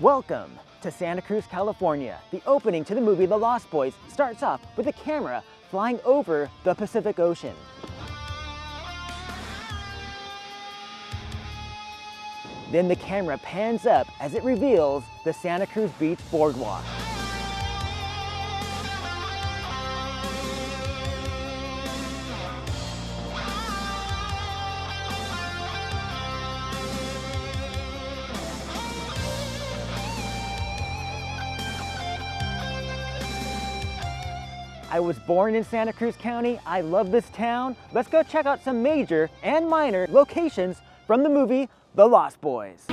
Welcome to Santa Cruz, California. The opening to the movie The Lost Boys starts off with a camera flying over the Pacific Ocean. Then the camera pans up as it reveals the Santa Cruz Beach boardwalk. I was born in Santa Cruz County. I love this town. Let's go check out some major and minor locations from the movie The Lost Boys.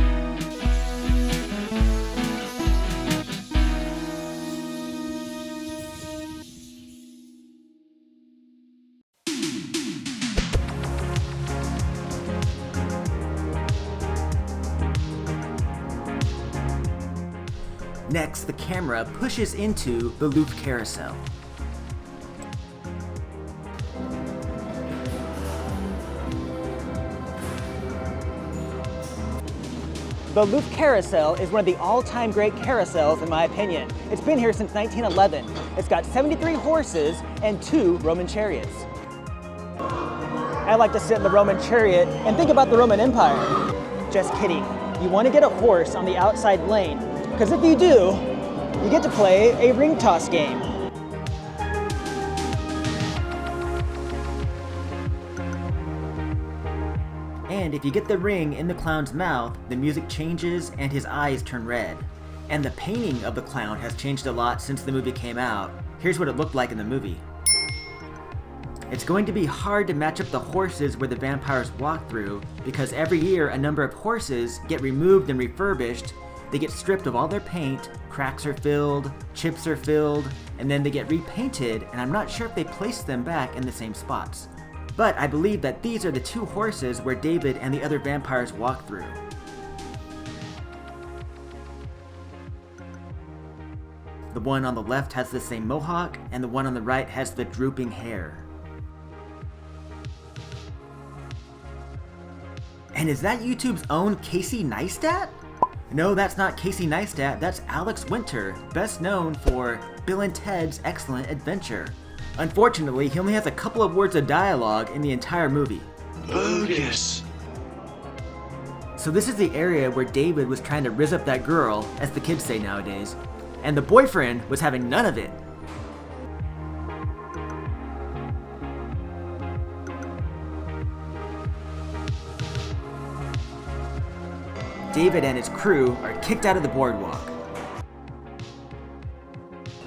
Next, the camera pushes into the loop carousel. The Loop Carousel is one of the all-time great carousels in my opinion. It's been here since 1911. It's got 73 horses and 2 Roman chariots. I like to sit in the Roman chariot and think about the Roman Empire. Just kidding. You want to get a horse on the outside lane, because if you do, you get to play a ring toss game. And if you get the ring in the clown's mouth, the music changes and his eyes turn red. And the painting of the clown has changed a lot since the movie came out. Here's what it looked like in the movie. It's going to be hard to match up the horses where the vampires walk through, because every year a number of horses get removed and refurbished. They get stripped of all their paint, cracks are filled, chips are filled, and then they get repainted, and I'm not sure if they place them back in the same spots. But I believe that these are the 2 horses where David and the other vampires walk through. The one on the left has the same mohawk, and the one on the right has the drooping hair. And is that YouTube's own Casey Neistat? No, that's not Casey Neistat, that's Alex Winter, best known for Bill and Ted's Excellent Adventure. Unfortunately, he only has a couple of words of dialogue in the entire movie. Bogus! So this is the area where David was trying to rizz up that girl, as the kids say nowadays, and the boyfriend was having none of it. David and his crew are kicked out of the boardwalk.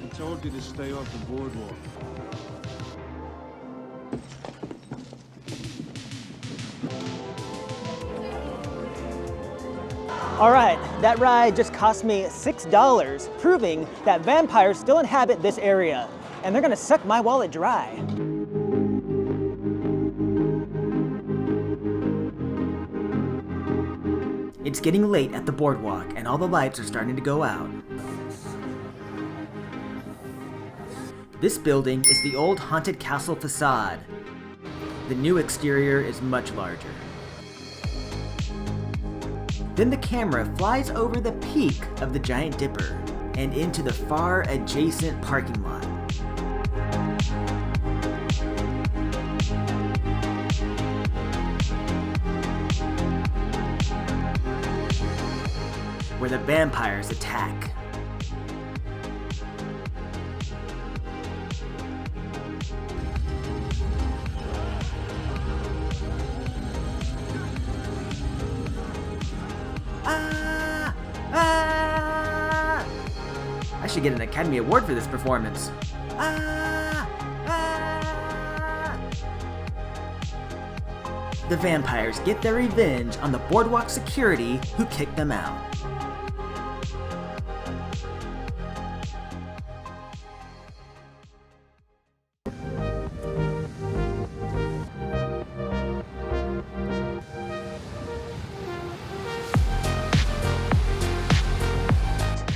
I told you to stay off the boardwalk. Alright, that ride just cost me $6, proving that vampires still inhabit this area, and they're gonna suck my wallet dry. It's getting late at the boardwalk, and all the lights are starting to go out. This building is the old haunted castle facade. The new exterior is much larger. Then the camera flies over the peak of the Giant Dipper and into the far adjacent parking lot. Where the vampires attack. I should get an Academy Award for this performance. The vampires get their revenge on the boardwalk security who kicked them out.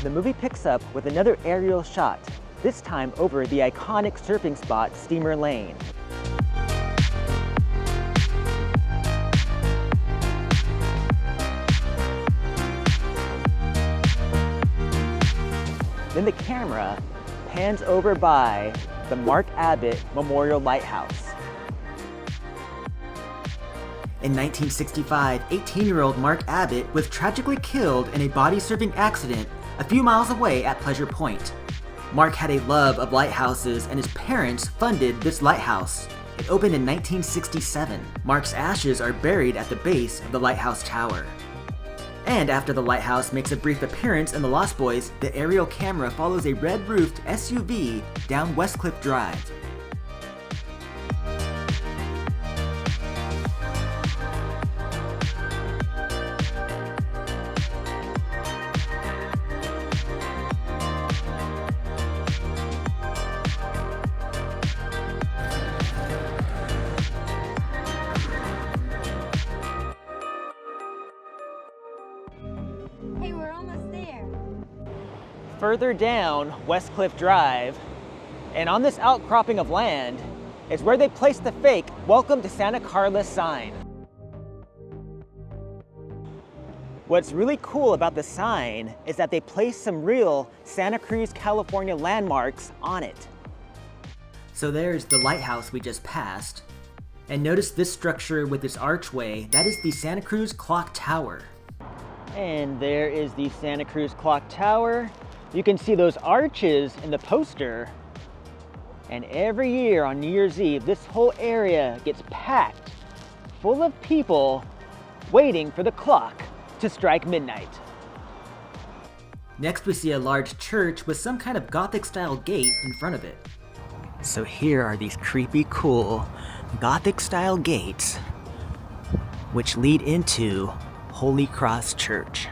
The movie picks up with another aerial shot, this time over the iconic surfing spot Steamer Lane. Then the camera pans over by the Mark Abbott Memorial Lighthouse. In 1965, 18-year-old Mark Abbott was tragically killed in a body-serving accident a few miles away at Pleasure Point. Mark had a love of lighthouses, and his parents funded this lighthouse. It opened in 1967. Mark's ashes are buried at the base of the lighthouse tower. And after the lighthouse makes a brief appearance in The Lost Boys, the aerial camera follows a red-roofed SUV down Westcliff Drive. Hey, we're almost there. Further down Westcliff Drive, and on this outcropping of land, is where they placed the fake "Welcome to Santa Carla" sign. What's really cool about the sign is that they placed some real Santa Cruz, California landmarks on it. So there's the lighthouse we just passed, and notice this structure with this archway, that is the Santa Cruz Clock Tower. And there is the Santa Cruz Clock Tower. You can see those arches in the poster. And every year on New Year's Eve, this whole area gets packed full of people waiting for the clock to strike midnight. Next we see a large church with some kind of Gothic-style gate in front of it. So here are these creepy, cool Gothic-style gates which lead into Holy Cross Church.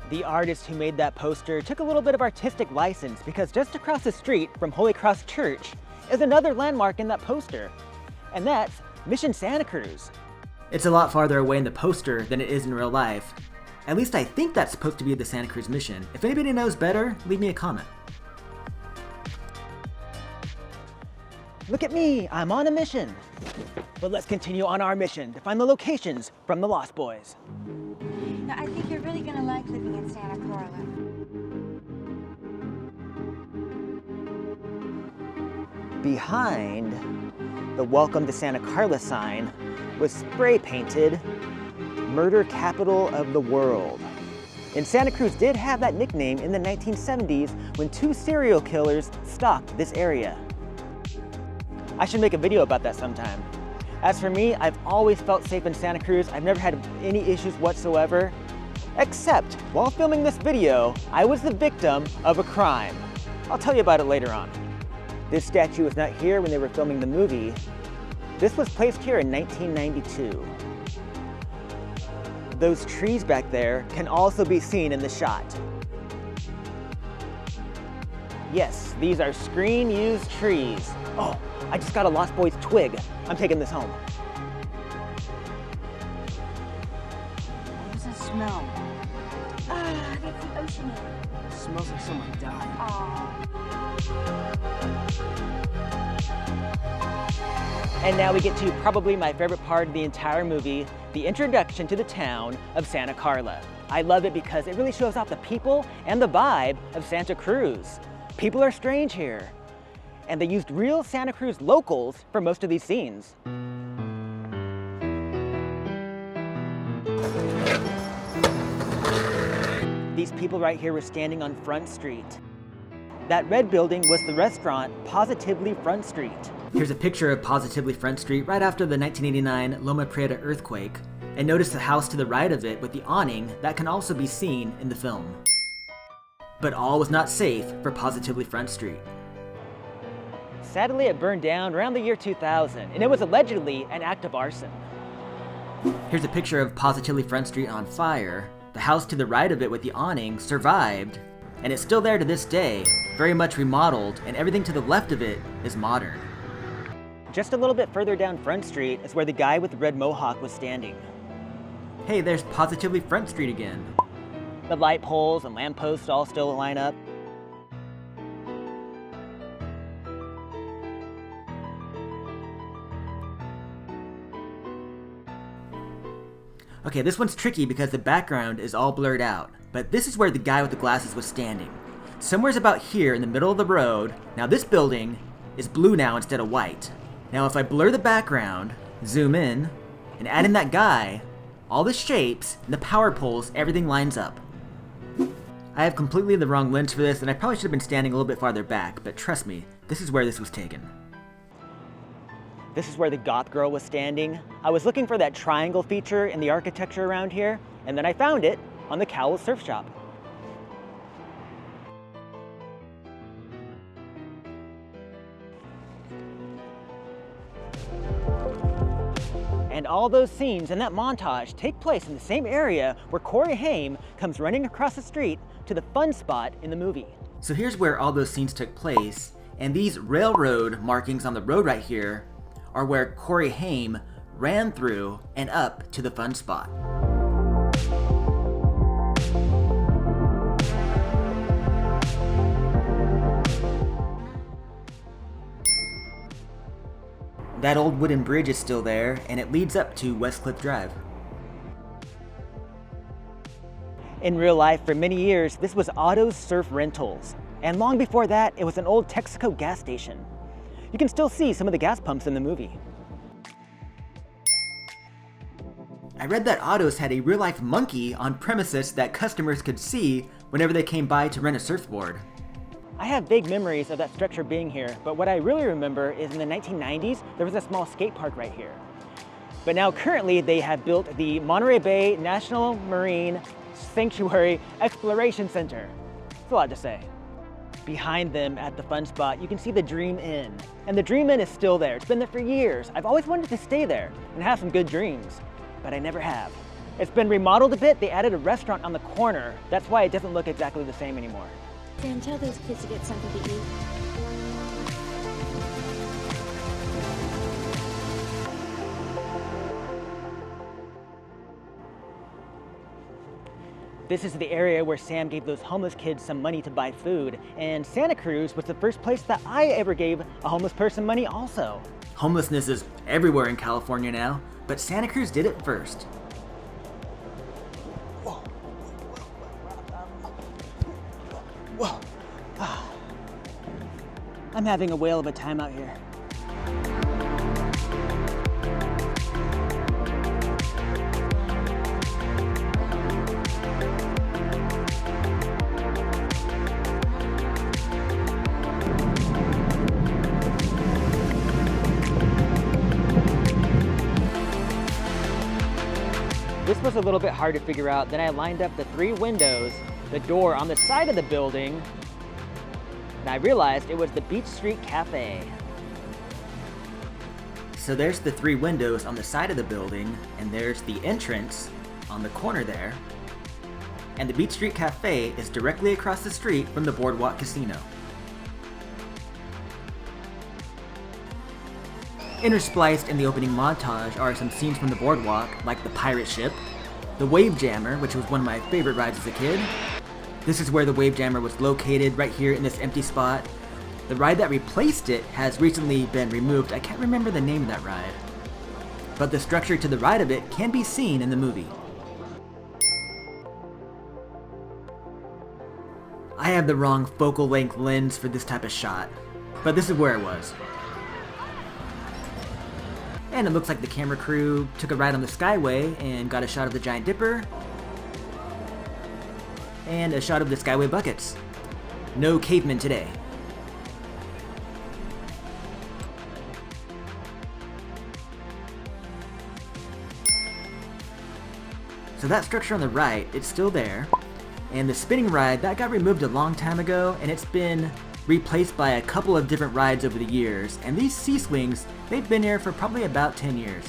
The artist who made that poster took a little bit of artistic license because just across the street from Holy Cross Church is another landmark in that poster, and that's Mission Santa Cruz. It's a lot farther away in the poster than it is in real life. At least I think that's supposed to be the Santa Cruz Mission. If anybody knows better, leave me a comment. Look at me, I'm on a mission. But let's continue on our mission to find the locations from the Lost Boys. Now, I think you're really gonna like living in Santa Carla. Behind the Welcome to Santa Carla sign was spray painted Murder Capital of the World. And Santa Cruz did have that nickname in the 1970s when 2 serial killers stalked this area. I should make a video about that sometime. As for me, I've always felt safe in Santa Cruz. I've never had any issues whatsoever, except while filming this video, I was the victim of a crime. I'll tell you about it later on. This statue was not here when they were filming the movie. This was placed here in 1992. Those trees back there can also be seen in the shot. Yes, these are screen-used trees. Oh, I just got a Lost Boys twig. I'm taking this home. What does it smell? Ah, that's the ocean air. It smells like someone died. Aw. And now we get to probably my favorite part of the entire movie, the introduction to the town of Santa Carla. I love it because it really shows off the people and the vibe of Santa Cruz. People are strange here, and they used real Santa Cruz locals for most of these scenes. These people right here were standing on Front Street. That red building was the restaurant Positively Front Street. Here's a picture of Positively Front Street right after the 1989 Loma Prieta earthquake. And notice the house to the right of it with the awning that can also be seen in the film. But all was not safe for Positively Front Street. Sadly, it burned down around the year 2000, and it was allegedly an act of arson. Here's a picture of Positively Front Street on fire. The house to the right of it with the awning survived, and it's still there to this day, very much remodeled, and everything to the left of it is modern. Just a little bit further down Front Street is where the guy with the red mohawk was standing. Hey, there's Positively Front Street again. The light poles and lampposts all still line up. Okay, this one's tricky because the background is all blurred out, but this is where the guy with the glasses was standing. Somewhere's about here in the middle of the road. Now this building is blue now instead of white. Now if I blur the background, zoom in, and add in that guy, all the shapes and the power poles, everything lines up. I have completely the wrong lens for this, and I probably should have been standing a little bit farther back, but trust me, this is where this was taken. This is where the goth girl was standing. I was looking for that triangle feature in the architecture around here, and then I found it on the Cowl Surf Shop. And all those scenes in that montage take place in the same area where Corey Haim comes running across the street to the fun spot in the movie. So here's where all those scenes took place, and these railroad markings on the road right here are where Corey Haim ran through and up to the fun spot. That old wooden bridge is still there, and it leads up to Westcliff Drive. In real life, for many years, this was Otto's Surf Rentals, and long before that, it was an old Texaco gas station. You can still see some of the gas pumps in the movie. I read that Otto's had a real-life monkey on premises that customers could see whenever they came by to rent a surfboard. I have vague memories of that structure being here, but what I really remember is in the 1990s, there was a small skate park right here. But now currently they have built the Monterey Bay National Marine Sanctuary Exploration Center. It's a lot to say. Behind them at the fun spot, you can see the Dream Inn. And the Dream Inn is still there. It's been there for years. I've always wanted to stay there and have some good dreams, but I never have. It's been remodeled a bit. They added a restaurant on the corner. That's why it doesn't look exactly the same anymore. Sam, tell those kids to get something to eat. This is the area where Sam gave those homeless kids some money to buy food, and Santa Cruz was the first place that I ever gave a homeless person money also. Homelessness is everywhere in California now, but Santa Cruz did it first. Whoa. I'm having a whale of a time out here. This was a little bit hard to figure out. Then I lined up the 3 windows, the door on the side of the building, and I realized it was the Beach Street Cafe. So there's the 3 windows on the side of the building, and there's the entrance on the corner there. And the Beach Street Cafe is directly across the street from the Boardwalk Casino. Interspliced in the opening montage are some scenes from the boardwalk, like the pirate ship, the Wave Jammer, which was one of my favorite rides as a kid. This is where the Wave Jammer was located, right here in this empty spot. The ride that replaced it has recently been removed. I can't remember the name of that ride. But the structure to the right of it can be seen in the movie. I have the wrong focal length lens for this type of shot, but this is where it was. And it looks like the camera crew took a ride on the Skyway and got a shot of the Giant Dipper and a shot of the Skyway buckets. No cavemen today. So that structure on the right, it's still there. And the spinning ride, that got removed a long time ago, and it's been replaced by a couple of different rides over the years. And these C-Swings, they've been here for probably about 10 years.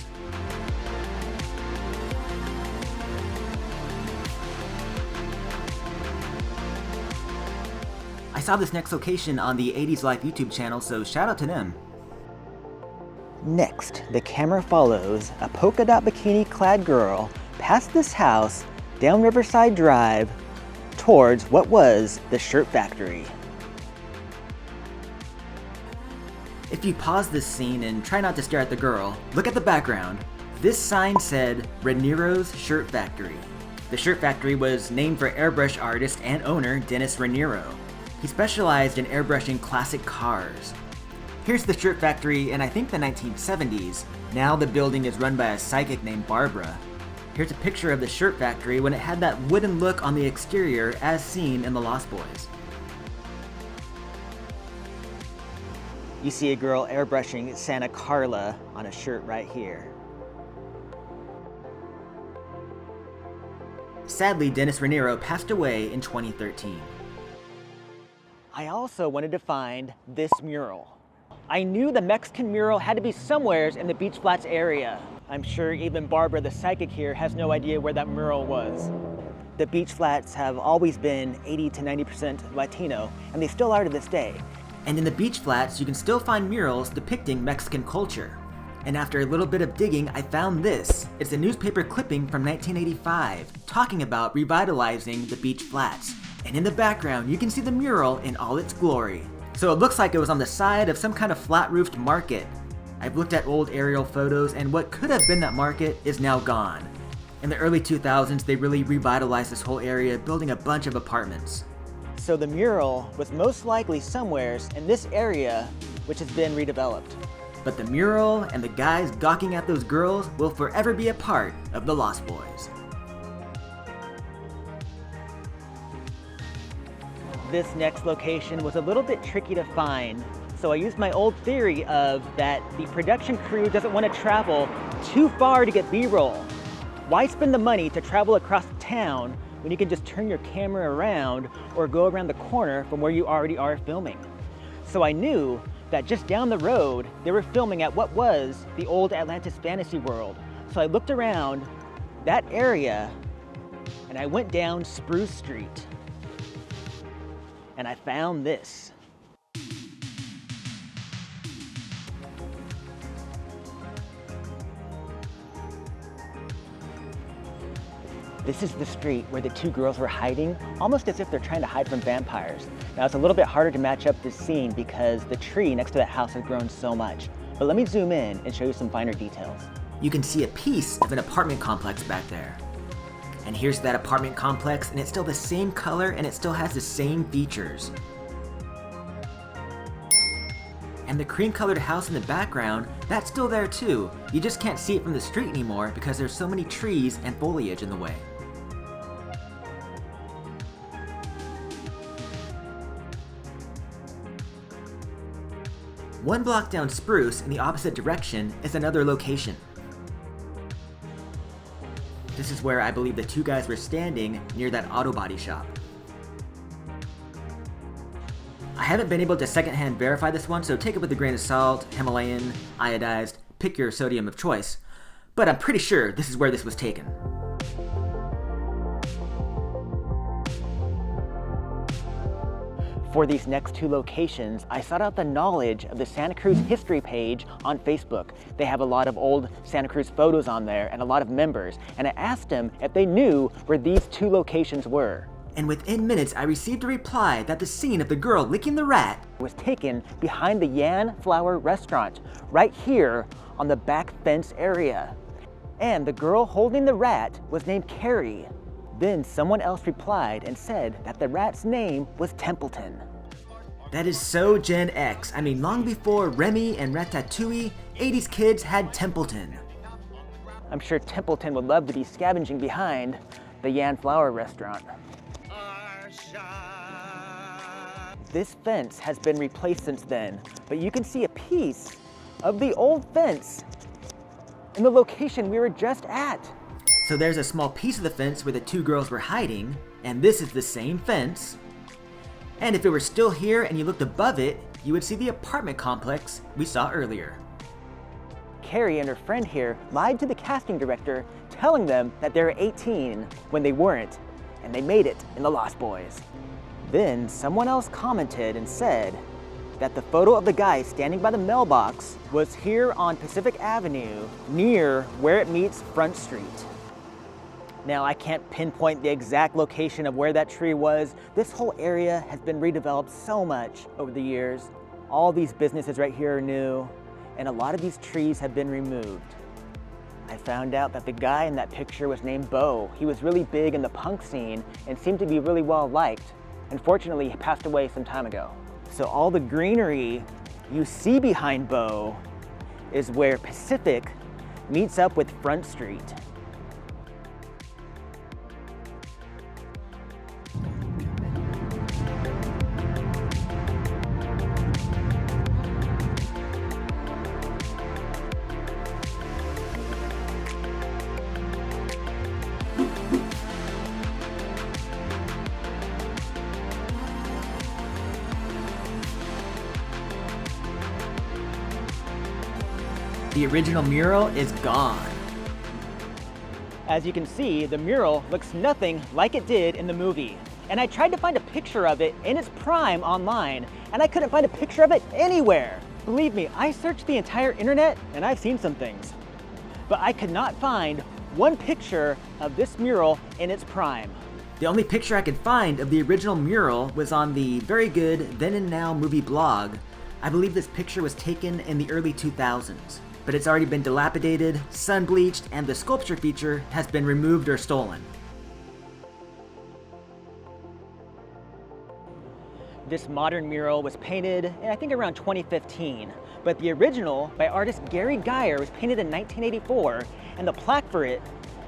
I saw this next location on the 80s Life YouTube channel, so shout out to them. Next, the camera follows a polka dot bikini clad girl past this house, down Riverside Drive, towards what was the shirt factory. If you pause this scene and try not to stare at the girl, look at the background. This sign said Raniero's Shirt Factory. The shirt factory was named for airbrush artist and owner Dennis Raniero. He specialized in airbrushing classic cars. Here's the shirt factory in I think the 1970s. Now the building is run by a psychic named Barbara. Here's a picture of the shirt factory when it had that wooden look on the exterior as seen in The Lost Boys. You see a girl airbrushing Santa Carla on a shirt right here. Sadly, Dennis Raniero passed away in 2013. I also wanted to find this mural. I knew the Mexican mural had to be somewhere in the Beach Flats area. I'm sure even Barbara the psychic here has no idea where that mural was. The Beach Flats have always been 80 to 90% Latino, and they still are to this day. And in the Beach Flats, you can still find murals depicting Mexican culture. And after a little bit of digging, I found this. It's a newspaper clipping from 1985, talking about revitalizing the Beach Flats. And in the background, you can see the mural in all its glory. So it looks like it was on the side of some kind of flat-roofed market. I've looked at old aerial photos, and what could have been that market is now gone. In the early 2000s, they really revitalized this whole area, building a bunch of apartments. So the mural was most likely somewhere in this area, which has been redeveloped. But the mural and the guys gawking at those girls will forever be a part of the Lost Boys. This next location was a little bit tricky to find, so I used my old theory of that the production crew doesn't want to travel too far to get B-roll. Why spend the money to travel across town when you can just turn your camera around or go around the corner from where you already are filming? So I knew that just down the road, they were filming at what was the old Atlantis Fantasy World. So I looked around that area and I went down Spruce Street and I found this. This is the street where the two girls were hiding, almost as if they're trying to hide from vampires. Now it's a little bit harder to match up this scene because the tree next to that house has grown so much. But let me zoom in and show you some finer details. You can see a piece of an apartment complex back there. And here's that apartment complex, and it's still the same color and it still has the same features. And the cream-colored house in the background, that's still there too. You just can't see it from the street anymore because there's so many trees and foliage in the way. One block down Spruce in the opposite direction is another location. This is where I believe the two guys were standing near that auto body shop. I haven't been able to secondhand verify this one, so take it with a grain of salt, Himalayan, iodized, pick your sodium of choice, but I'm pretty sure this is where this was taken. For these next two locations, I sought out the knowledge of the Santa Cruz history page on Facebook. They have a lot of old Santa Cruz photos on there and a lot of members, and I asked them if they knew where these two locations were. And within minutes, I received a reply that the scene of the girl licking the rat was taken behind the Yan Flower restaurant, right here on the back fence area. And the girl holding the rat was named Carrie. Then someone else replied and said that the rat's name was Templeton. That is so Gen X. I mean, long before Remy and Ratatouille, 80s kids had Templeton. I'm sure Templeton would love to be scavenging behind the Yan Flower restaurant. This fence has been replaced since then, but you can see a piece of the old fence in the location we were just at. So there's a small piece of the fence where the two girls were hiding, and this is the same fence. And if it were still here and you looked above it, you would see the apartment complex we saw earlier. Carrie and her friend here lied to the casting director, telling them that they were 18 when they weren't, and they made it in The Lost Boys. Then someone else commented and said that the photo of the guy standing by the mailbox was here on Pacific Avenue, near where it meets Front Street. Now, I can't pinpoint the exact location of where that tree was. This whole area has been redeveloped so much over the years. All these businesses right here are new, and a lot of these trees have been removed. I found out that the guy in that picture was named Bo. He was really big in the punk scene and seemed to be really well liked. Unfortunately, he passed away some time ago. So all the greenery you see behind Bo is where Pacific meets up with Front Street. The original mural is gone. As you can see, the mural looks nothing like it did in the movie. And I tried to find a picture of it in its prime online, and I couldn't find a picture of it anywhere. Believe me, I searched the entire internet and I've seen some things. But I could not find one picture of this mural in its prime. The only picture I could find of the original mural was on the very good Then and Now movie blog. I believe this picture was taken in the early 2000s. But it's already been dilapidated, sun-bleached, and the sculpture feature has been removed or stolen. This modern mural was painted, I think, around 2015, but the original, by artist Gary Geyer, was painted in 1984, and the plaque for it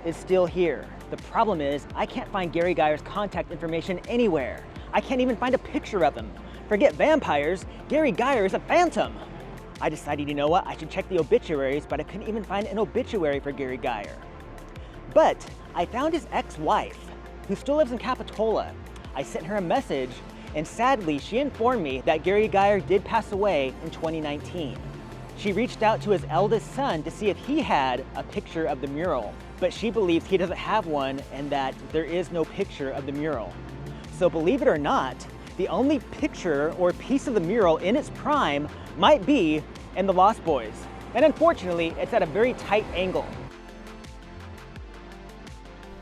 is still here. The problem is, I can't find Gary Geyer's contact information anywhere. I can't even find a picture of him. Forget vampires, Gary Geyer is a phantom! I decided, you know what, I should check the obituaries, but I couldn't even find an obituary for Gary Geyer. But I found his ex-wife, who still lives in Capitola. I sent her a message, and sadly, she informed me that Gary Geyer did pass away in 2019. She reached out to his eldest son to see if he had a picture of the mural, but she believes he doesn't have one and that there is no picture of the mural. So believe it or not, the only picture or piece of the mural in its prime might be in The Lost Boys. And unfortunately, it's at a very tight angle.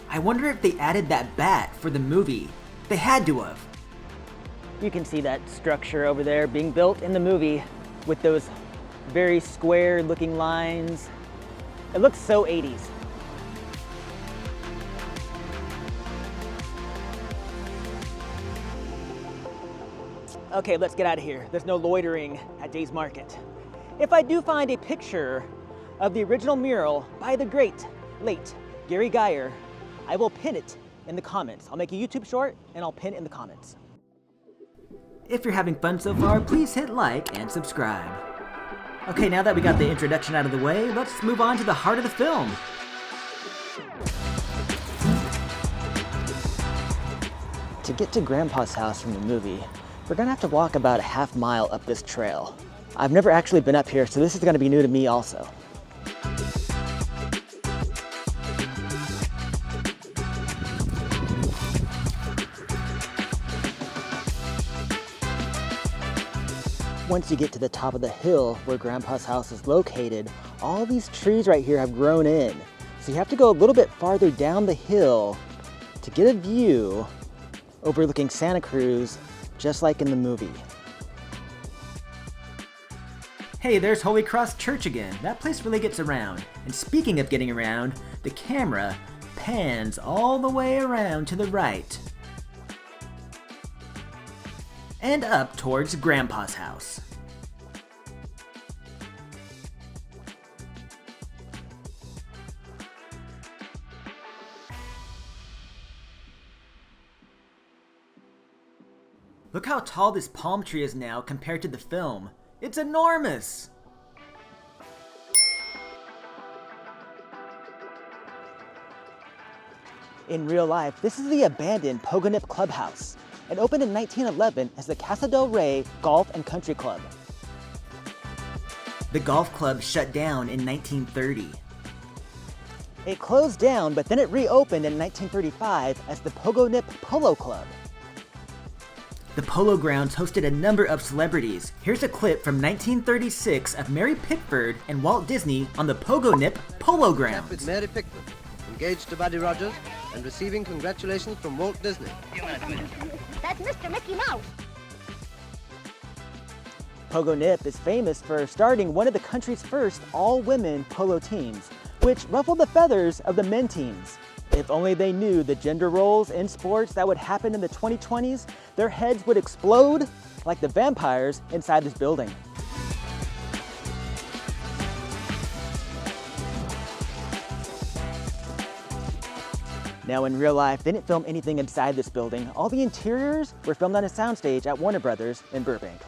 I wonder if they added that bat for the movie. They had to have. You can see that structure over there being built in the movie with those very square looking lines. It looks so 80s. Okay, let's get out of here. There's no loitering at Days Market. If I do find a picture of the original mural by the great, late Gary Geyer, I will pin it in the comments. I'll make a YouTube short and I'll pin it in the comments. If you're having fun so far, please hit like and subscribe. Okay, now that we got the introduction out of the way, let's move on to the heart of the film. To get to Grandpa's house from the movie, we're gonna have to walk about a half mile up this trail. I've never actually been up here, so this is gonna be new to me also. Once you get to the top of the hill where Grandpa's house is located, all these trees right here have grown in. So you have to go a little bit farther down the hill to get a view overlooking Santa Cruz, just like in the movie. Hey, there's Holy Cross Church again. That place really gets around. And speaking of getting around, the camera pans all the way around to the right and up towards Grandpa's house. Look how tall this palm tree is now compared to the film. It's enormous! In real life, this is the abandoned Pogonip Clubhouse. It opened in 1911 as the Casa del Rey Golf and Country Club. The golf club shut down in 1930. It closed down, but then it reopened in 1935 as the Pogonip Polo Club. The Polo Grounds hosted a number of celebrities. Here's a clip from 1936 of Mary Pickford and Walt Disney on the Pogonip Polo Grounds. With Mary Pickford, engaged to Buddy Rogers and receiving congratulations from Walt Disney. That's Mr. Mickey Mouse. Pogonip is famous for starting one of the country's first all-women polo teams. which ruffled the feathers of the men teams. If only they knew the gender roles in sports that would happen in the 2020s, their heads would explode like the vampires inside this building. Now in real life, they didn't film anything inside this building. All the interiors were filmed on a soundstage at Warner Brothers in Burbank.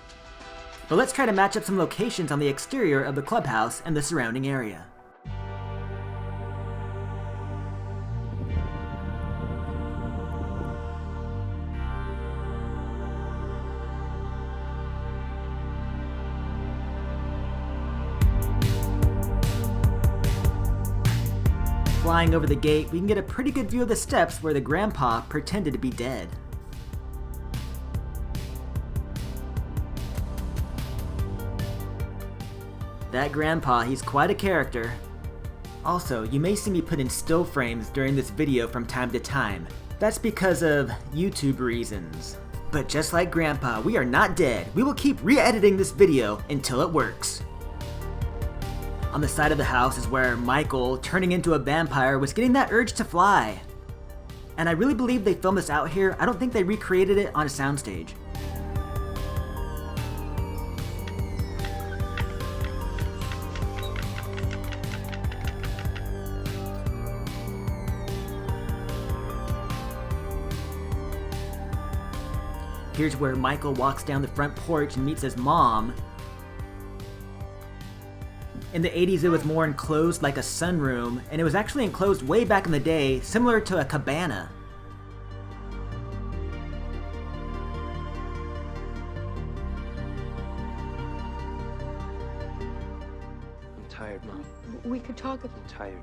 But let's try to match up some locations on the exterior of the clubhouse and the surrounding area. Flying over the gate, we can get a pretty good view of the steps where the grandpa pretended to be dead. That grandpa, he's quite a character. Also, you may see me put in still frames during this video from time to time. That's because of YouTube reasons. But just like grandpa, we are not dead. We will keep re-editing this video until it works. On the side of the house is where Michael, turning into a vampire, was getting that urge to fly. And I really believe they filmed this out here. I don't think they recreated it on a soundstage. Here's where Michael walks down the front porch and meets his mom. In the 80s, it was more enclosed like a sunroom, and it was actually enclosed way back in the day, similar to a cabana. I'm tired, Mom. We could talk. I'm tired.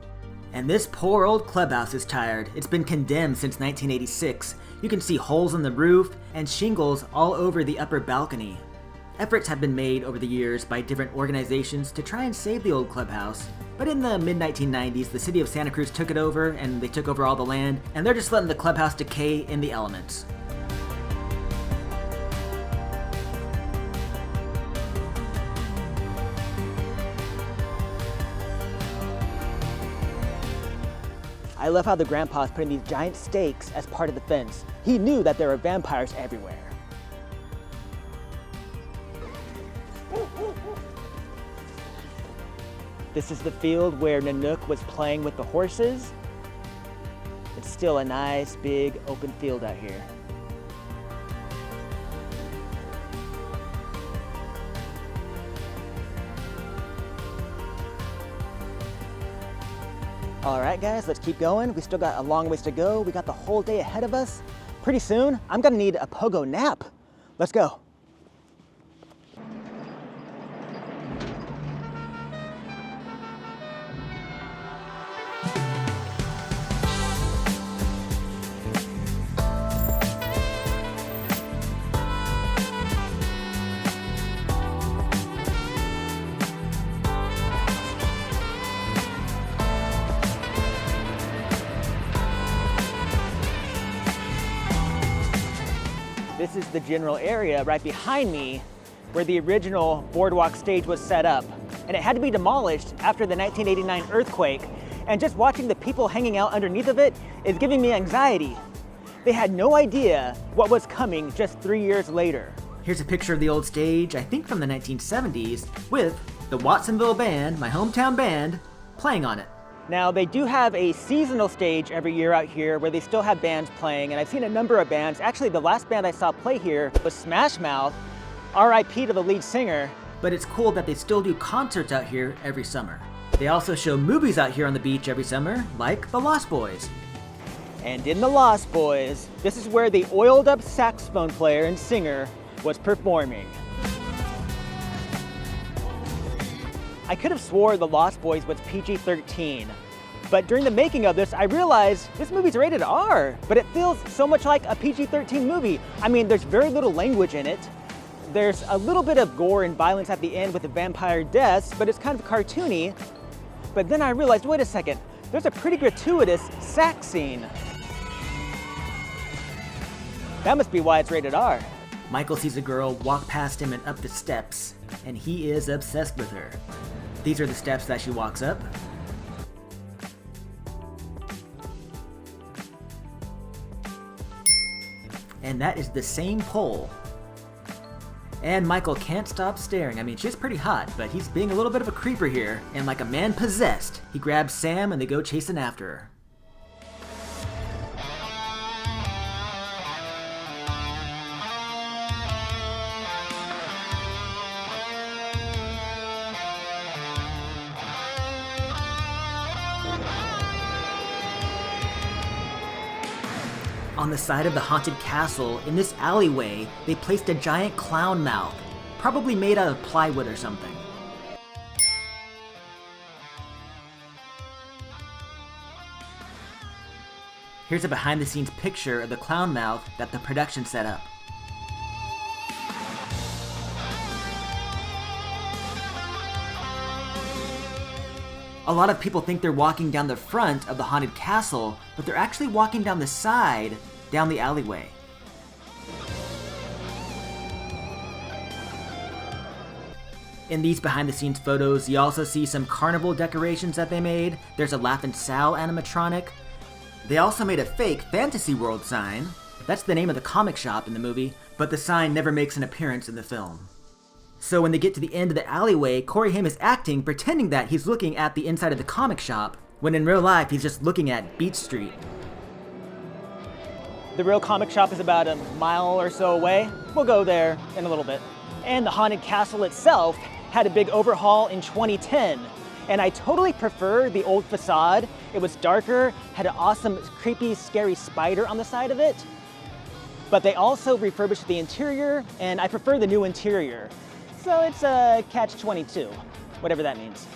And this poor old clubhouse is tired. It's been condemned since 1986. You can see holes in the roof and shingles all over the upper balcony. Efforts have been made over the years by different organizations to try and save the old clubhouse, but in the mid-1990s, the city of Santa Cruz took it over, and they took over all the land, and they're just letting the clubhouse decay in the elements. I love how the grandpa's putting these giant stakes as part of the fence. He knew that there were vampires everywhere. This is the field where Nanook was playing with the horses. It's still a nice, big, open field out here. All right, guys, let's keep going. We still got a long ways to go. We got the whole day ahead of us. Pretty soon, I'm gonna need a pogo nap. Let's go. This is the general area right behind me where the original boardwalk stage was set up. And it had to be demolished after the 1989 earthquake. And just watching the people hanging out underneath of it is giving me anxiety. They had no idea what was coming just 3 years later. Here's a picture of the old stage, I think from the 1970s, with the Watsonville Band, my hometown band, playing on it. Now, they do have a seasonal stage every year out here where they still have bands playing, and I've seen a number of bands. Actually, the last band I saw play here was Smash Mouth, RIP to the lead singer. But it's cool that they still do concerts out here every summer. They also show movies out here on the beach every summer, like The Lost Boys. And in The Lost Boys, this is where the oiled up saxophone player and singer was performing. I could have swore The Lost Boys was PG-13, but during the making of this, I realized this movie's rated R, but it feels so much like a PG-13 movie. I mean, there's very little language in it. There's a little bit of gore and violence at the end with the vampire deaths, but it's kind of cartoony. But then I realized, wait a second, there's a pretty gratuitous sax scene. That must be why it's rated R. Michael sees a girl walk past him and up the steps, and he is obsessed with her. These are the steps that she walks up. and that is the same pole. And Michael can't stop staring. I mean, she's pretty hot, but he's being a little bit of a creeper here, and like a man possessed, he grabs Sam and they go chasing after her. On the side of the haunted castle, in this alleyway, they placed a giant clown mouth, probably made out of plywood or something. Here's a behind-the-scenes picture of the clown mouth that the production set up. A lot of people think they're walking down the front of the haunted castle, but they're actually walking down the side, down the alleyway. In these behind-the-scenes photos, you also see some carnival decorations that they made. There's a Laugh-In' Sal animatronic. They also made a fake Fantasy World sign. That's the name of the comic shop in the movie, but the sign never makes an appearance in the film. So when they get to the end of the alleyway, Corey Haim is acting, pretending that he's looking at the inside of the comic shop, when in real life he's just looking at Beach Street. The real comic shop is about a mile or so away. We'll go there in a little bit. And the haunted castle itself had a big overhaul in 2010. And I totally prefer the old facade. It was darker, had an awesome, creepy, scary spider on the side of it. But they also refurbished the interior, and I prefer the new interior. So it's a catch-22, whatever that means.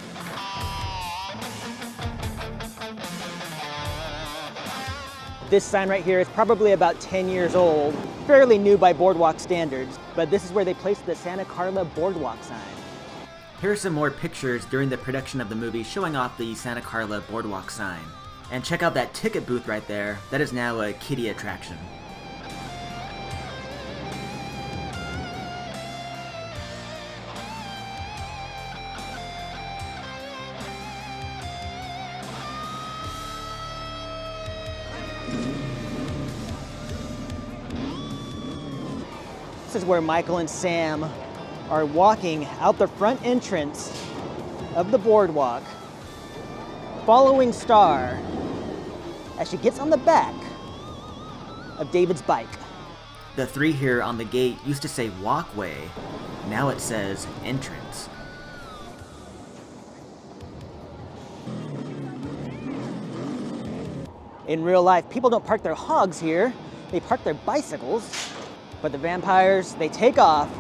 This sign right here is probably about 10 years old, fairly new by boardwalk standards, but this is where they placed the Santa Carla boardwalk sign. Here are some more pictures during the production of the movie showing off the Santa Carla boardwalk sign. And check out that ticket booth right there. That is now a kiddie attraction. This is where Michael and Sam are walking out the front entrance of the boardwalk, following Star as she gets on the back of David's bike. The 3 here on the gate used to say walkway. Now it says entrance. In real life, people don't park their hogs here. They park their bicycles. But the vampires, they take off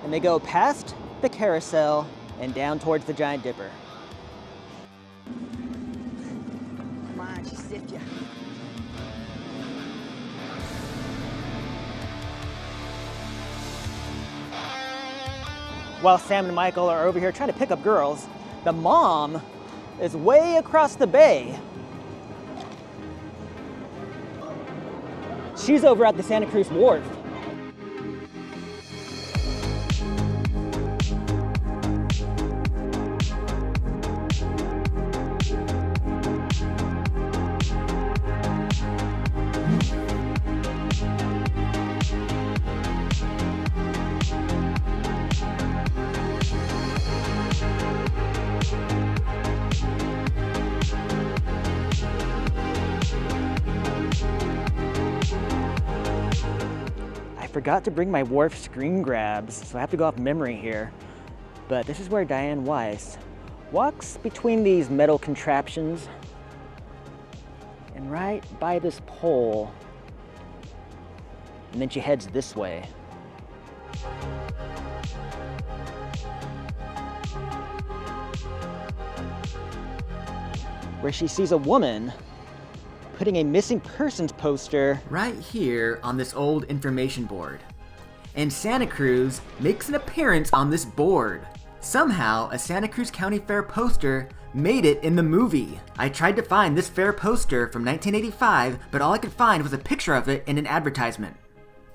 and they go past the carousel and down towards the Giant Dipper. Come on, she stiffed you. While Sam and Michael are over here trying to pick up girls, the mom is way across the bay. She's over at the Santa Cruz wharf. I forgot to bring my wharf screen grabs, so I have to go off memory here. But this is where Diane Weiss walks between these metal contraptions and right by this pole, and then she heads this way. Where she sees a woman putting a missing persons poster right here on this old information board. And Santa Cruz makes an appearance on this board. Somehow, a Santa Cruz County Fair poster made it in the movie. I tried to find this fair poster from 1985, but all I could find was a picture of it in an advertisement.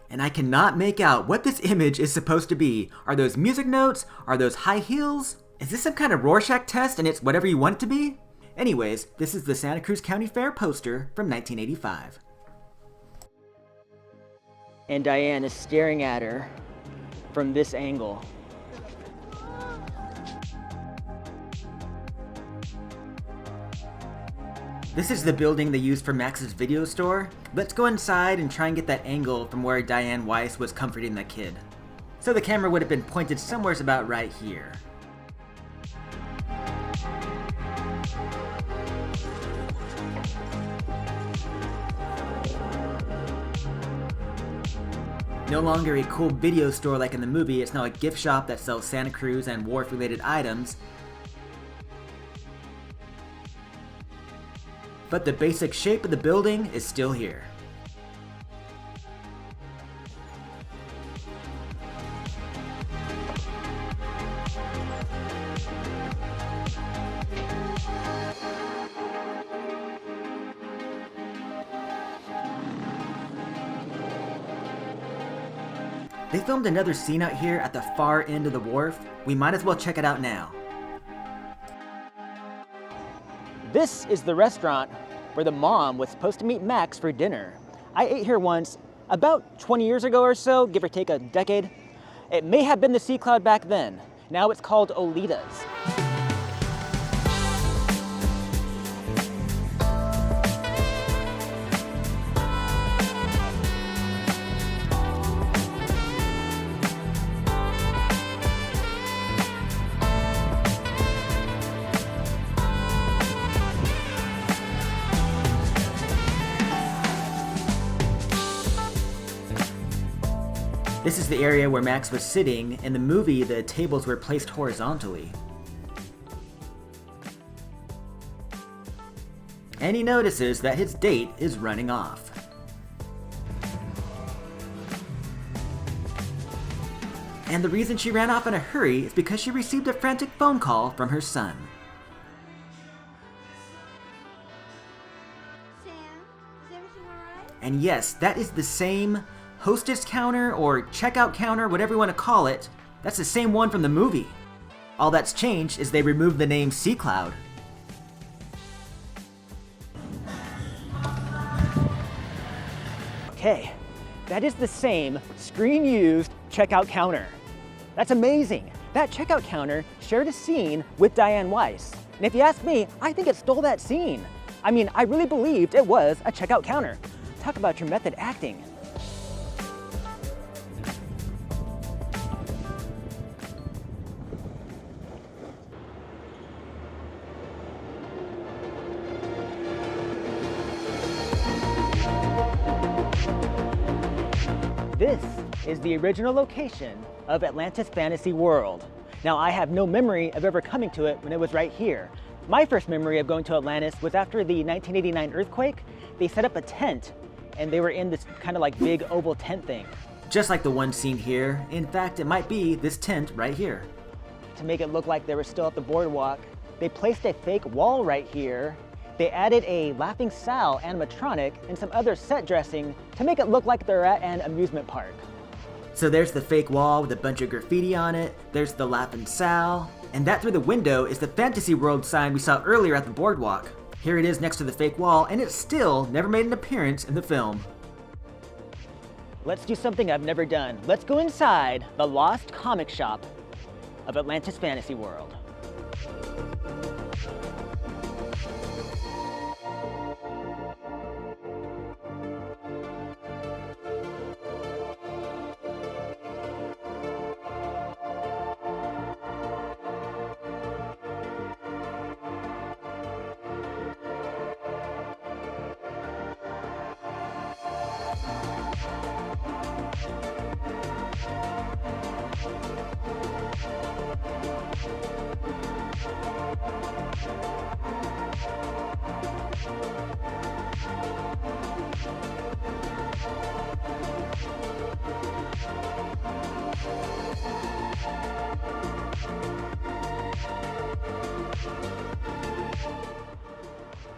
And I cannot make out what this image is supposed to be. Are those music notes? Are those high heels? Is this some kind of Rorschach test and it's whatever you want it to be? Anyways, this is the Santa Cruz County Fair poster from 1985. and Diane is staring at her from this angle. This is the building they used for Max's video store. Let's go inside and try and get that angle from where Diane Weiss was comforting the kid. So the camera would have been pointed somewhere about right here. No longer a cool video store like in the movie, it's now a gift shop that sells Santa Cruz and wharf-related items. But the basic shape of the building is still here. They filmed another scene out here at the far end of the wharf. We might as well check it out now. This is the restaurant where the mom was supposed to meet Max for dinner. I ate here once, about 20 years ago or so, give or take a decade. It may have been the Sea Cloud back then. Now it's called Olita's. This is the area where Max was sitting. In the movie, the tables were placed horizontally. And he notices that his date is running off. And the reason she ran off in a hurry is because she received a frantic phone call from her son. Sam, is everything alright? And yes, that is the same hostess counter or checkout counter, whatever you want to call it. That's the same one from the movie. All that's changed is they removed the name Sea Cloud. Okay, that is the same screen-used checkout counter. That's amazing. That checkout counter shared a scene with Diane Weiss. And if you ask me, I think it stole that scene. I mean, I really believed it was a checkout counter. Talk about your method acting. This is the original location of Atlantis Fantasy World. Now, I have no memory of ever coming to it when it was right here. My first memory of going to Atlantis was after the 1989 earthquake. They set up a tent and they were in this kind of like big oval tent thing. Just like the one seen here. In fact, it might be this tent right here. To make it look like they were still at the boardwalk, they placed a fake wall right here. They added a Laughing Sal animatronic and some other set dressing to make it look like they're at an amusement park. So there's the fake wall with a bunch of graffiti on it, there's the Laughing Sal, and that through the window is the Fantasy World sign we saw earlier at the boardwalk. Here it is next to the fake wall, and it still never made an appearance in the film. Let's do something I've never done. Let's go inside the lost comic shop of Atlantis Fantasy World.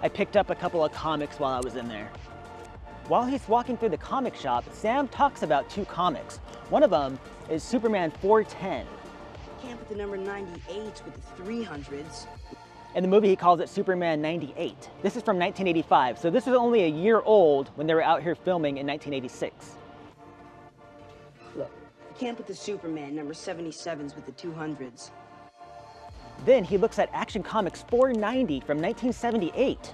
I picked up a couple of comics while I was in there. While he's walking through the comic shop, Sam talks about two comics. One of them is Superman 410. Can't put the number 98 with the 300s. In the movie, he calls it Superman 98. This is from 1985, so this was only a year old when they were out here filming in 1986. can't put the Superman number 77s with the 200s. Then he looks at Action Comics 490 from 1978.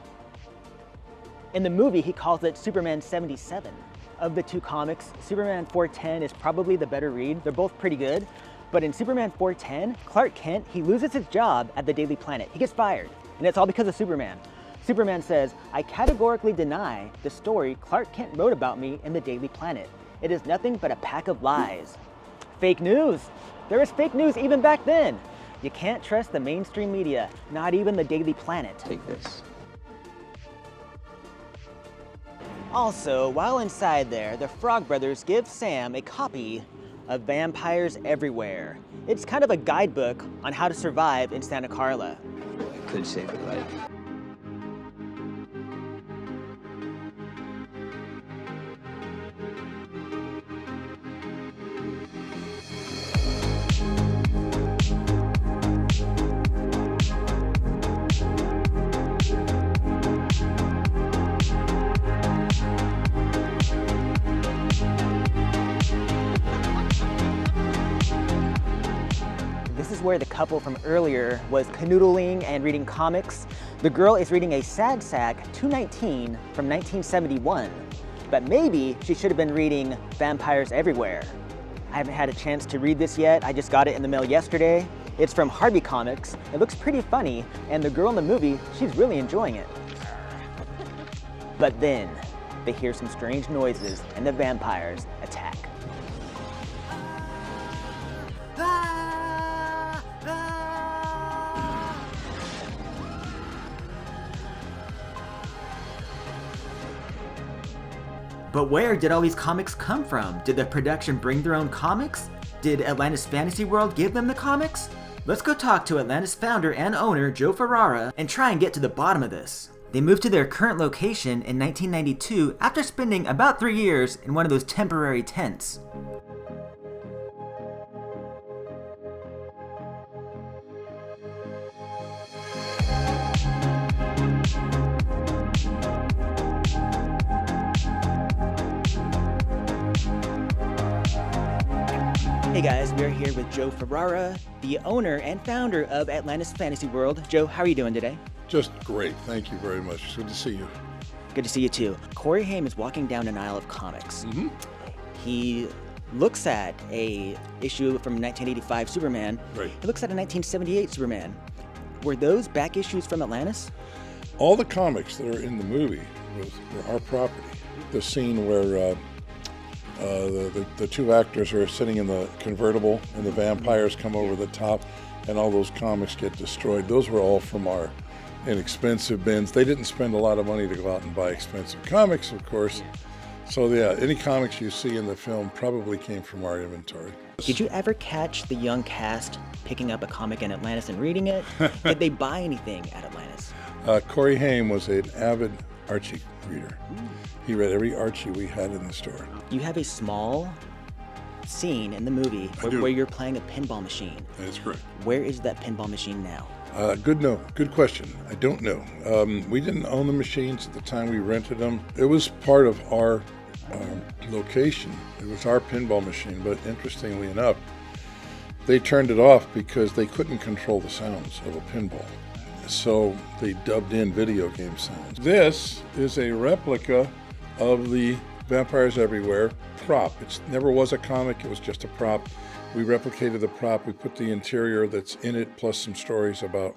In the movie, he calls it Superman 77. Of the two comics, Superman 410 is probably the better read. They're both pretty good. But in Superman 410, Clark Kent, he loses his job at the Daily Planet. He gets fired, and it's all because of Superman. Superman says, "I categorically deny the story Clark Kent wrote about me in the Daily Planet. It is nothing but a pack of lies." Fake news. There was fake news even back then. You can't trust the mainstream media, not even the Daily Planet. Take this. Also, while inside there, the Frog Brothers give Sam a copy of Vampires Everywhere. It's kind of a guidebook on how to survive in Santa Carla. I could save your life. This is where the couple from earlier was canoodling and reading comics. The girl is reading a Sad Sack 219 from 1971, but maybe she should have been reading Vampires Everywhere. I haven't had a chance to read this yet. I just got it in the mail yesterday. It's from Harvey Comics. It looks pretty funny, and the girl in the movie, she's really enjoying it. But then they hear some strange noises and the vampires attack. But where did all these comics come from? Did the production bring their own comics? Did Atlantis Fantasy World give them the comics? Let's go talk to Atlantis founder and owner Joe Ferrara and try and get to the bottom of this. They moved to their current location in 1992 after spending about 3 years in one of those temporary tents. Hey guys, we're here with Joe Ferrara, the owner and founder of Atlantis Fantasy World. Joe, how are you doing today? Just great. Thank you very much. Good to see you. Good to see you too. Corey Haim is walking down an aisle of comics. He looks at a issue from 1985 Superman. Right. He looks at a 1978 Superman. Were those back issues from Atlantis? All the comics that are in the movie were our property. The scene where the two actors are sitting in the convertible and the vampires come over the top and all those comics get destroyed. Those were all from our inexpensive bins. They didn't spend a lot of money to go out and buy expensive comics, of course. So yeah, any comics you see in the film probably came from our inventory. Did you ever catch the young cast picking up a comic in Atlantis and reading it? Did they buy anything at Atlantis? Corey Haim was an avid Archie reader. He read every Archie we had in the store. You have a small scene in the movie where you're playing a pinball machine. That's correct. Where is that pinball machine now? Good question. I don't know. We didn't own the machines at the time we rented them. It was part of our location. It was our pinball machine, but interestingly enough, they turned it off because they couldn't control the sounds of a pinball. So they dubbed in video game sounds. This is a replica of the Vampires Everywhere prop. It never was a comic, it was just a prop. We replicated the prop, we put the interior that's in it, plus some stories about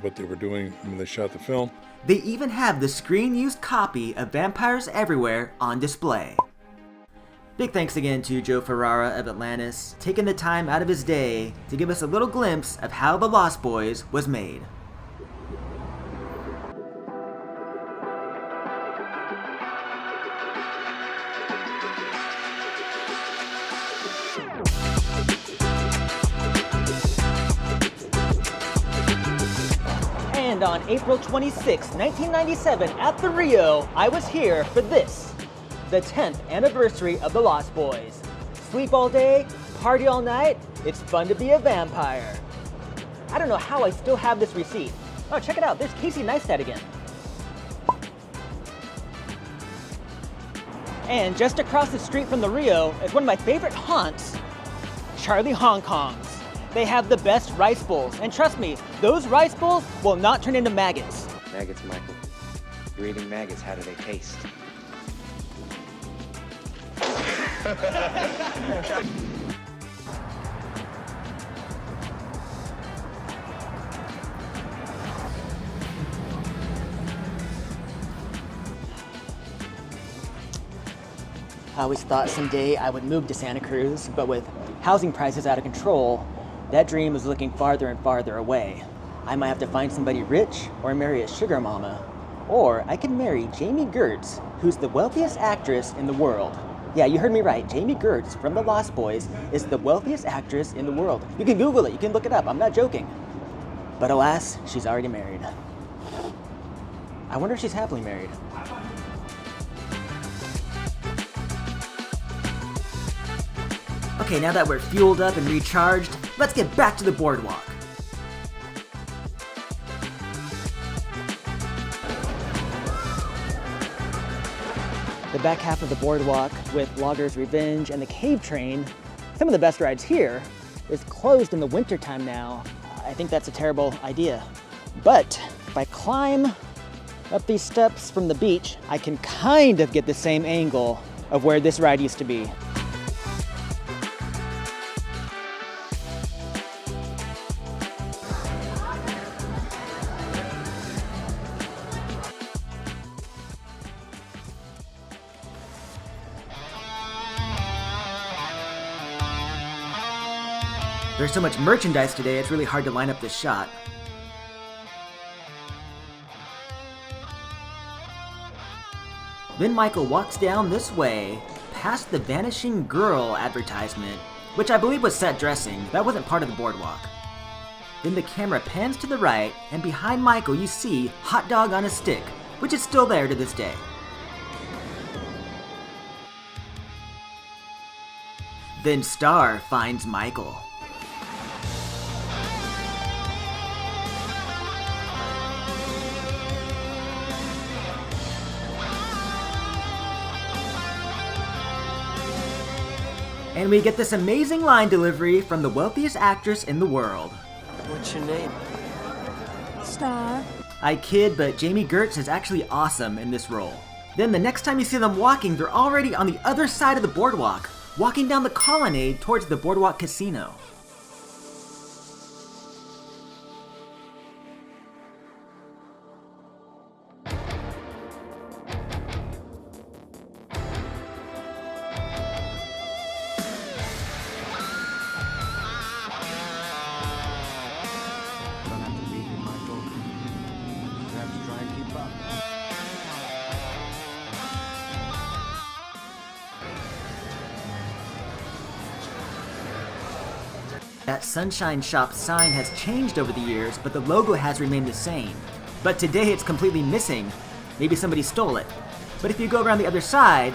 what they were doing when they shot the film. They even have the screen-used copy of Vampires Everywhere on display. Big thanks again to Joe Ferrara of Atlantis, taking the time out of his day to give us a little glimpse of how The Lost Boys was made. And on April 26, 1997, at the Rio, I was here for this, the 10th anniversary of The Lost Boys. Sleep all day, party all night, it's fun to be a vampire. I don't know how I still have this receipt. Oh, check it out, there's Casey Neistat again. And just across the street from the Rio is one of my favorite haunts, Charlie Hong Kongs. They have the best rice bowls, and trust me, those rice bowls will not turn into maggots. Maggots, Michael. You're eating maggots. How do they taste? I always thought someday I would move to Santa Cruz, but with housing prices out of control, that dream is looking farther and farther away. I might have to find somebody rich or marry a sugar mama. Or I could marry Jamie Gertz, who's the wealthiest actress in the world. Yeah, you heard me right. Jamie Gertz from The Lost Boys is the wealthiest actress in the world. You can Google it, you can look it up, I'm not joking. But alas, she's already married. I wonder if she's happily married. Okay, now that we're fueled up and recharged, let's get back to the boardwalk. The back half of the boardwalk with Logger's Revenge and the Cave Train, some of the best rides here, is closed in the wintertime now. I think that's a terrible idea. But if I climb up these steps from the beach, I can kind of get the same angle of where this ride used to be. There's so much merchandise today, it's really hard to line up this shot. Then Michael walks down this way, past the Vanishing Girl advertisement, which I believe was set dressing. That wasn't part of the boardwalk. Then the camera pans to the right, and behind Michael you see Hot Dog on a Stick, which is still there to this day. Then Star finds Michael. And we get this amazing line delivery from the wealthiest actress in the world. What's your name? Star. I kid, but Jamie Gertz is actually awesome in this role. Then the next time you see them walking, they're already on the other side of the boardwalk, walking down the colonnade towards the Boardwalk Casino. That Sunshine Shop sign has changed over the years, but the logo has remained the same. But today it's completely missing. Maybe somebody stole it. But if you go around the other side,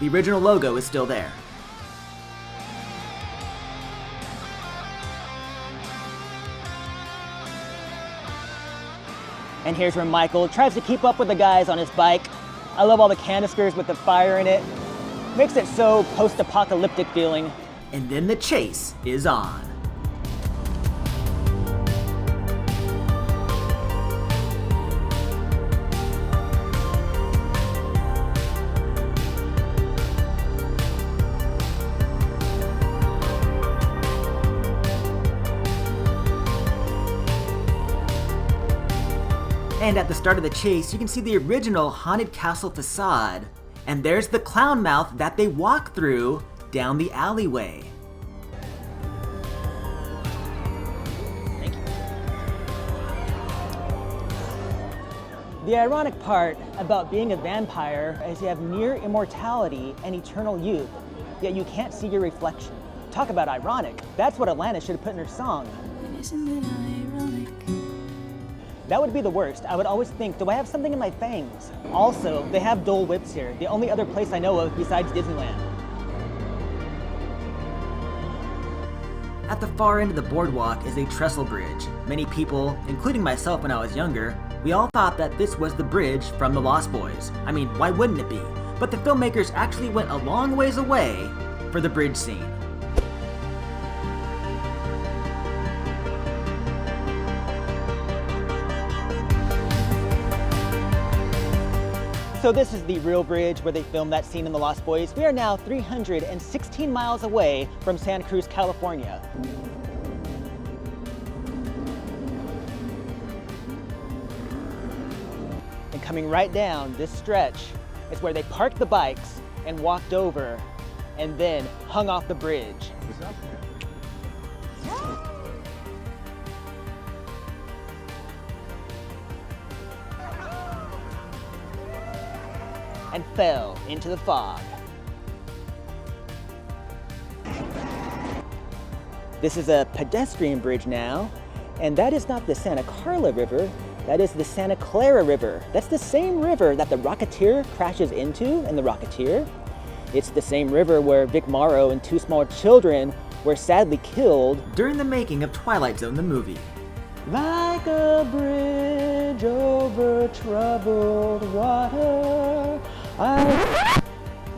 the original logo is still there. And here's where Michael tries to keep up with the guys on his bike. I love all the canisters with the fire in it. Makes it so post-apocalyptic feeling. And then the chase is on. And at the start of the chase, you can see the original Haunted Castle facade. And there's the clown mouth that they walk through down the alleyway. Thank you. The ironic part about being a vampire is you have near immortality and eternal youth, yet you can't see your reflection. Talk about ironic. That's what Atlanta should have put in her song. Isn't it ironic? That would be the worst. I would always think, do I have something in my fangs? Also, they have Dole Whips here, the only other place I know of besides Disneyland. At the far end of the boardwalk is a trestle bridge. Many people, including myself when I was younger, we all thought that this was the bridge from The Lost Boys. I mean, why wouldn't it be? But the filmmakers actually went a long ways away for the bridge scene. So this is the real bridge where they filmed that scene in The Lost Boys. We are now 316 miles away from Santa Cruz, California. And coming right down this stretch is where they parked the bikes and walked over and then hung off the bridge. And fell into the fog. This is a pedestrian bridge now, and that is not the Santa Carla River, that is the Santa Clara River. That's the same river that the Rocketeer crashes into in The Rocketeer. It's the same river where Vic Morrow and two small children were sadly killed during the making of Twilight Zone the movie. Like a bridge over troubled water.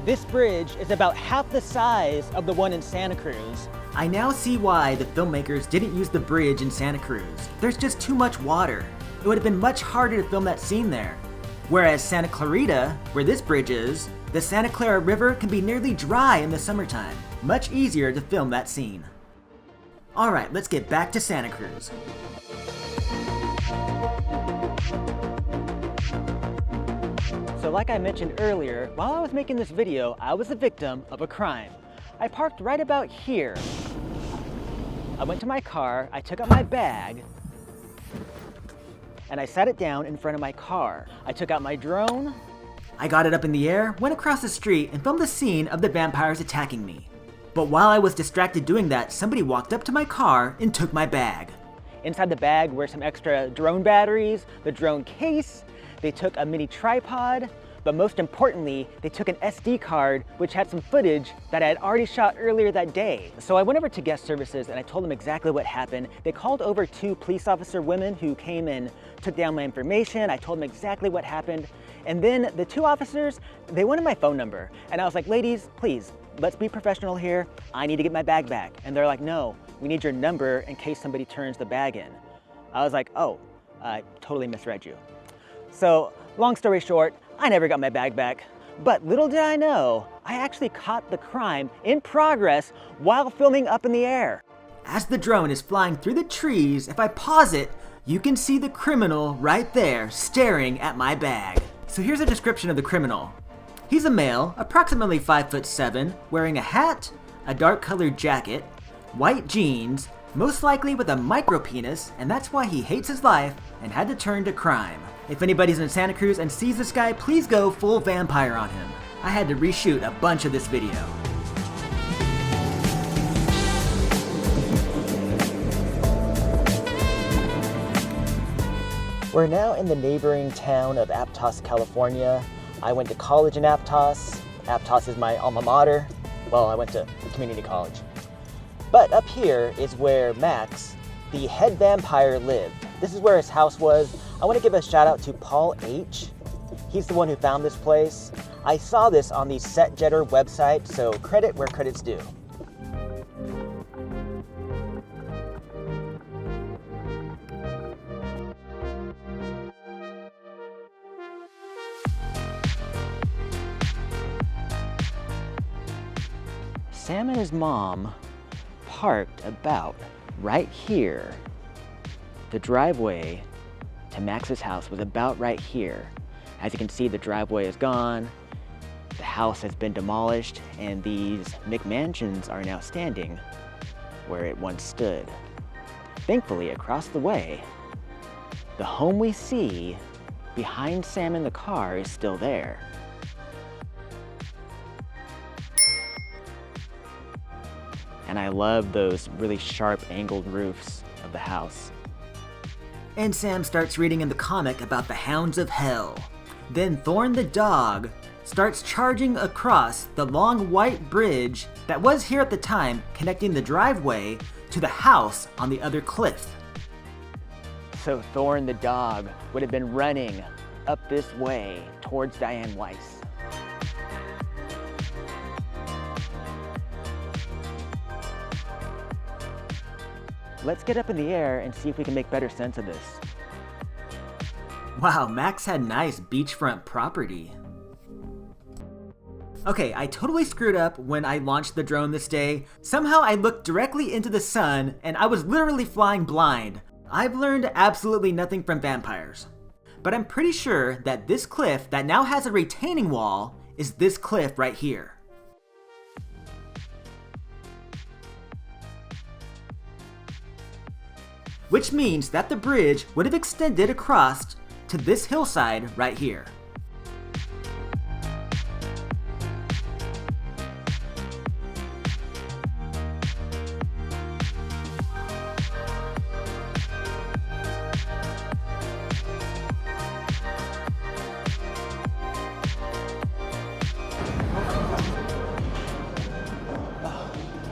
This bridge is about half the size of the one in Santa Cruz. I now see why the filmmakers didn't use the bridge in Santa Cruz. There's just too much water. It would have been much harder to film that scene there. Whereas Santa Clarita, where this bridge is, the Santa Clara River can be nearly dry in the summertime. Much easier to film that scene. Alright, let's get back to Santa Cruz. So like I mentioned earlier, while I was making this video, I was the victim of a crime. I parked right about here. I went to my car, I took out my bag, and I sat it down in front of my car. I took out my drone. I got it up in the air, went across the street, and filmed the scene of the vampires attacking me. But while I was distracted doing that, somebody walked up to my car and took my bag. Inside the bag were some extra drone batteries, the drone case, they took a mini tripod, but most importantly, they took an SD card which had some footage that I had already shot earlier that day. So I went over to guest services and I told them exactly what happened. They called over two police officer women who came and took down my information. I told them exactly what happened. And then the two officers, they wanted my phone number. And I was like, ladies, please, let's be professional here. I need to get my bag back. And they're like, no, we need your number in case somebody turns the bag in. I was like, oh, I totally misread you. So long story short, I never got my bag back. But little did I know, I actually caught the crime in progress while filming up in the air. As the drone is flying through the trees, if I pause it, you can see the criminal right there staring at my bag. So here's a description of the criminal. He's a male, approximately 5'7", wearing a hat, a dark colored jacket, white jeans, most likely with a micro penis, and that's why he hates his life and had to turn to crime. If anybody's in Santa Cruz and sees this guy, please go full vampire on him. I had to reshoot a bunch of this video. We're now in the neighboring town of Aptos, California. I went to college in Aptos. Aptos is my alma mater. Well, I went to community college. But up here is where Max, the head vampire, lived. This is where his house was. I want to give a shout out to Paul H. He's the one who found this place. I saw this on the SetJetter website, so credit where credit's due. Sam and his mom parked about right here. The driveway to Max's house was about right here. As you can see, the driveway is gone, the house has been demolished, and these McMansions are now standing where it once stood. Thankfully, across the way, the home we see behind Sam in the car is still there. And I love those really sharp angled roofs of the house. And Sam starts reading in the comic about the Hounds of Hell. Then Thorn the dog starts charging across the long white bridge that was here at the time, connecting the driveway to the house on the other cliff. So Thorn the dog would have been running up this way towards Diane Weiss. Let's get up in the air and see if we can make better sense of this. Wow, Max had nice beachfront property. Okay, I totally screwed up when I launched the drone this day. Somehow I looked directly into the sun and I was literally flying blind. I've learned absolutely nothing from vampires. But I'm pretty sure that this cliff that now has a retaining wall is this cliff right here. Which means that the bridge would have extended across to this hillside right here.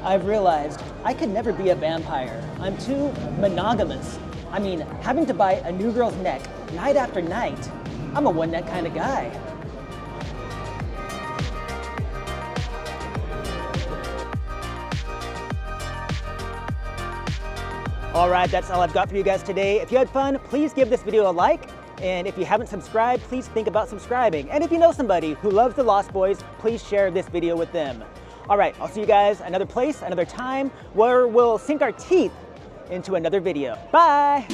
I've realized I could never be a vampire. I'm too monogamous. I mean, having to bite a new girl's neck night after night. I'm a one neck kind of guy. All right, that's all I've got for you guys today. If you had fun, please give this video a like. And if you haven't subscribed, please think about subscribing. And if you know somebody who loves the Lost Boys, please share this video with them. All right, I'll see you guys another place, another time, where we'll sink our teeth into another video. Bye!